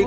1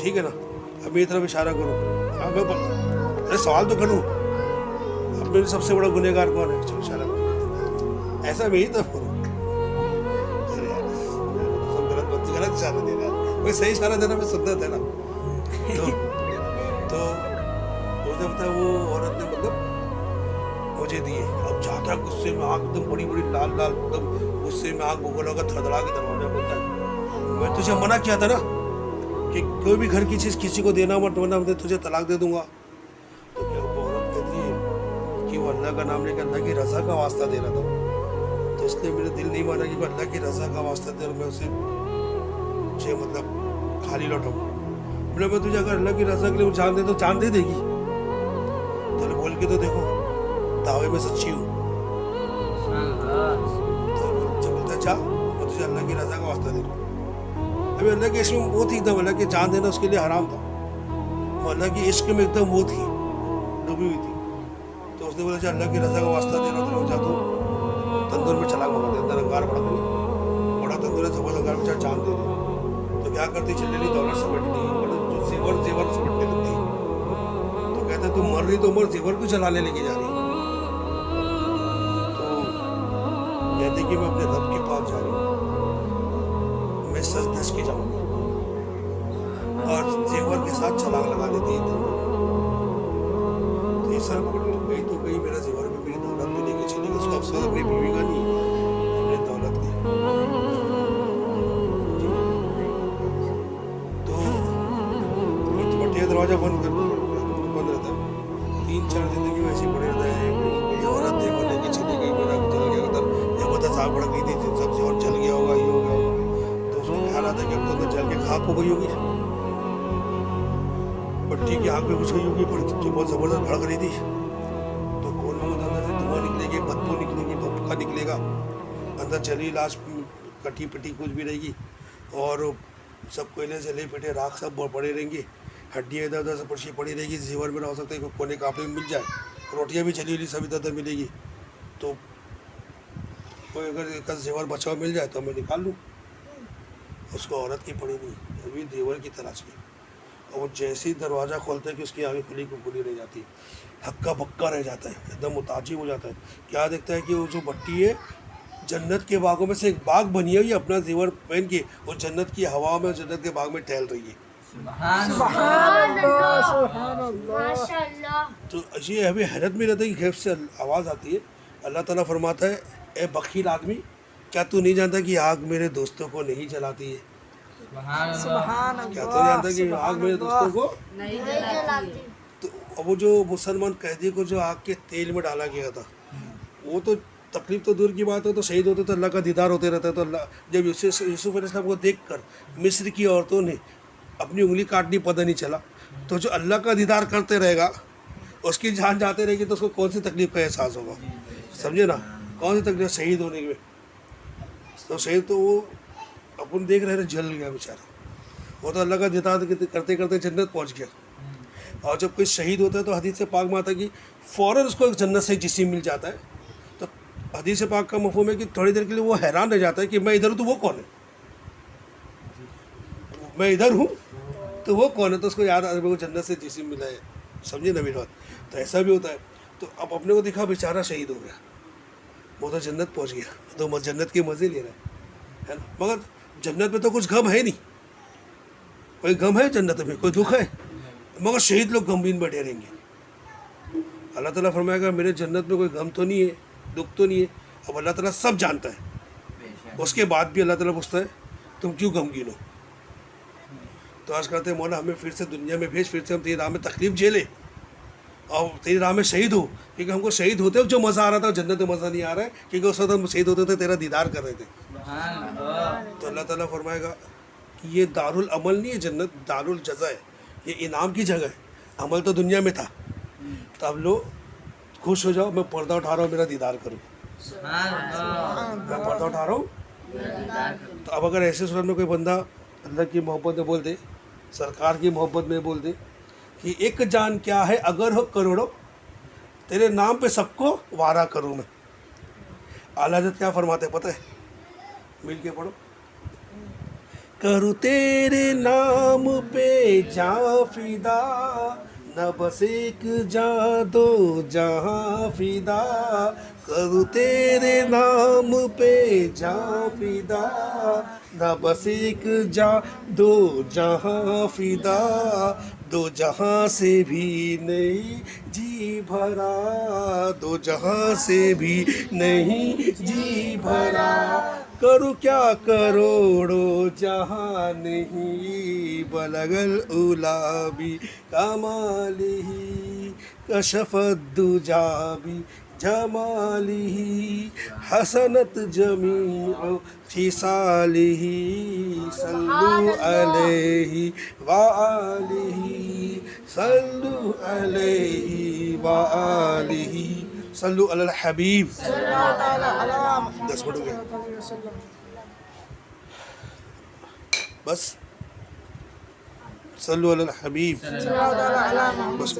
ٹھیک ہے نا. اب میری طرف اشارہ کرو. ہاں میں سوال تو کروں, اب میرے سب سے بڑا گنہگار کون ہے؟ چلو اشارہ کرو. ایسا میری طرف کرو. ارے یار سب غلط اشارہ دے رہا ہے. کوئی صحیح اشارہ دینا میں سنت ہے نا. تو اس نے بتایا وہ عورت نے مطلب مجھے دیے. اب جاتا ہے غصے میں آنکھ ایک دم بڑی بڑی لال لال ایک دم غصے میں آنکھ بگولا کا تھڑا کے دروازہ بولتا ہے میں تجھے منع کیا تھا نا کہ کوئی بھی گھر کی چیز کسی کو دینا مت, ورنہ میں تجھے طلاق دے دوں گا. تو کیا وہ عورت کہتی ہے کہ وہ اللہ کا نام لے کے اللہ کی رضا کا واسطہ دے رہا تھا. تو اس نے میرا دل نہیں مانا کہ وہ اللہ کی رضا کا واسطہ دے اور میں اسے مجھے مطلب خالی لوٹاؤں. میں تجھے اگر اللہ کی رضا کے لیے جان دے تو جان دے گی. تو بول کے تو دیکھو دعوے میں سچی ہوں. تو بولتا ہے جا میں تجھے اللہ کی رضا کا واسطہ دے رہا ہوں. ابھی اللہ کے عشق میں وہ تھی ایک دم, اللہ کے جان دینا اس کے لیے حرام تھا. وہ اللہ کی عشق میں ایک دم وہ تھی ڈوبی ہوئی تھی. تو اس نے بولا جا اللہ کی رضا کا واسطہ دے رہا ہوں, تو جا تو تندور میں چلا گیا دے اندر انگار بڑا تندور ہے زبردست انگار میں جان دے رہے. تو کیا کرتی چلے لی دولت سمیٹتی زیور سمیٹنے لگتی. تو کہتے تم مر رہی تو مر, زیور کو چلانے لے کے جا رہی. تو کہتے کہ میں اپنے رب کے پاس جا رہی ہوں, میں سچ دس کے جاؤں گی. اور زیور کے ساتھ چھلانگ لگا دیتی ہے. تو یہ سر پکڑ گئی تو گئی, میرا زیور بھی میری دولت بھی لے کے چلی گئی. اس کا افسوس اپنی بیوی کا نہیں اپنے دولت کی. دروازہ بند رہتا ہے. 3-4 زندگی میں ایسے پڑے رہتا ہے. کوئی عورت دیکھو لے کے چلی گئی, میرا چل گیا ادھر, یہ بتا صاحب بڑھ گئی تھی سب سے اور چل گیا ہوگا, یہ ہو گیا ہوگا. تو اس کو خیال آتا ہے کہ اب تو اندر چل کے خاک ہو گئی ہوگی, پٹی کی آنکھ میں گھس گئی ہوگی, پر بہت زبردست بھڑک رہی تھی. تو کون اندر سے دھواں نکلے گی, بدبو نکلے گی, بھپکا نکلے گا. اندر چلی لاش کٹی پٹی کچھ بھی رہے گی, اور سب کوئلے جلے پھٹے راکھ سب پڑے رہیں گے, ہڈیاں ادھر ادھر سے پرچی پڑی رہے گی. زیور میں نہ ہو سکتا ہے کہ کونے کاپے میں مل جائے, روٹیاں بھی چلی ہوئی سب ادھر ادھر ملے گی. تو کوئی اگر ایک زیور بچاؤ مل جائے تو میں نکال لوں. اس کو عورت کی پڑی نہیں, ابھی زیور کی تلاش کی. اور وہ جیسے ہی دروازہ کھولتا ہے کہ اس کی آنکھیں کھلی کو کھلی رہ جاتی, ہکا بکا رہ جاتا ہے, ایک دم متعجب ہو جاتا ہے. کیا دیکھتا ہے کہ وہ جو بٹی ہے جنت کے باغوں میں سے ایک باغ بنی ہے, یہ اپنا زیور پہن کے وہ جنت کی ہوا میں جنت کے باغ میں ٹہل رہی ہے. تو یہ ابھی حیرت میں رہتا ہے کہ غیب سے آواز آتی ہے. اللہ تعالیٰ فرماتا ہے اے بخیل آدمی, کیا تو نہیں جانتا کہ آگ میرے دوستوں کو نہیں جلاتی ہے؟ کیا تو نہیں جانتا کہ آگ میرے دوستوں کو نہیں جلاتی؟ تو وہ جو مسلمان قیدی کو جو آگ کے تیل میں ڈالا گیا تھا, وہ تو تکلیف تو دور کی بات ہو, تو شہید ہوتے تو اللہ کا دیدار ہوتے رہتا ہے. تو اللہ جب یوسف علیہ السلام کو دیکھ کر مصر کی عورتوں نے اپنی انگلی کاٹنی پتہ نہیں چلا, تو جو اللہ کا دیدار کرتے رہے گا اس کی جان جاتے رہے گی, تو اس کو کون سی تکلیف کا احساس ہوگا؟ سمجھے نا, کون سی تکلیف شہید ہونے میں. تو شہید تو وہ اپن دیکھ رہے تھے جل گیا بیچارہ, وہ تو اللہ کا دیدار کرتے کرتے جنت پہنچ گیا. اور جب کوئی شہید ہوتا ہے تو حدیث پاک میں آتا ہے کہ فوراً اس کو ایک جنت سے جسم مل جاتا ہے. تو حدیث پاک کا مفہوم ہے کہ تھوڑی دیر کے لیے وہ حیران رہ جاتا ہے کہ میں ادھر ہوں تو وہ کون ہے, میں ادھر ہوں تو وہ کون ہے. تو اس کو یاد آتا ہے جنت سے جسم ملا ہے. سمجھے نا میری بات؟ تو ایسا بھی ہوتا ہے. تو اب اپنے کو دکھا بیچارہ شہید ہو گیا, وہ تو جنت پہنچ گیا, تو جنت کے مزے لے رہا ہے نا. مگر جنت میں تو کچھ غم ہے نہیں, کوئی غم ہے جنت میں, کوئی دکھ ہے, مگر شہید لوگ غمگین بیٹھے رہیں گے. اللہ تعالیٰ فرمائے گا میرے جنت میں کوئی غم تو نہیں ہے, دکھ تو نہیں ہے. اب اللہ تعالیٰ سب جانتا ہے, اس کے بعد بھی اللہ تعالیٰ پوچھتا ہے تم کیوں غمگین ہو. تو آج کہتے ہیں مولا ہمیں پھر سے دنیا میں بھیج, پھر سے ہم تیری راہ میں تکلیف جھیلیں اور تیری راہ میں شہید ہو. کیونکہ ہم کو شہید ہوتے جو مزہ آ رہا تھا جنت میں مزہ نہیں آ رہا ہے, کیونکہ اس وقت ہم شہید ہوتے تھے تیرا دیدار کر رہے تھے. تو اللہ تعالیٰ فرمائے گا کہ یہ دارالعمل نہیں ہے, جنت دارالجزا ہے, یہ انعام کی جگہ ہے. عمل تو دنیا میں تھا, تو اب لو خوش ہو جاؤ, میں پردہ اٹھا رہا ہوں میرا دیدار کرو, میں پردہ اٹھا رہا ہوں. تو اب اگر ایسے صورت میں کوئی بندہ اللہ کی محبت میں بول دے, سرکار کی محبت میں بول دے کہ ایک جان کیا ہے اگر ہو کروڑوں, تیرے نام پہ سب کو وعدہ کروں میں. اعلیٰ حضرت کیا فرماتے ہیں پتہ ہے؟ مل کے پڑھو. کروں تیرے نام پہ جاں فدا نہ بس ایک جاں دو جہاں فدا کروں تیرے نام پہ جاں فدا نہ بس ایک جاں دو جہاں فدا دو جہاں سے بھی نہیں جی بھرا دو جہاں سے بھی نہیں جی بھرا کروں کیا کروڑوں جہاں نہیں بلغ العلا بکمالہ کشف الدجا بجمالہ حسنت جمیع خصالہ صلوا علیہ وآلہ صلوا علیہ وآلہ صلوا علی الحبیب 10 منٹ ہو گئے بس صلوا علی الحبیب بس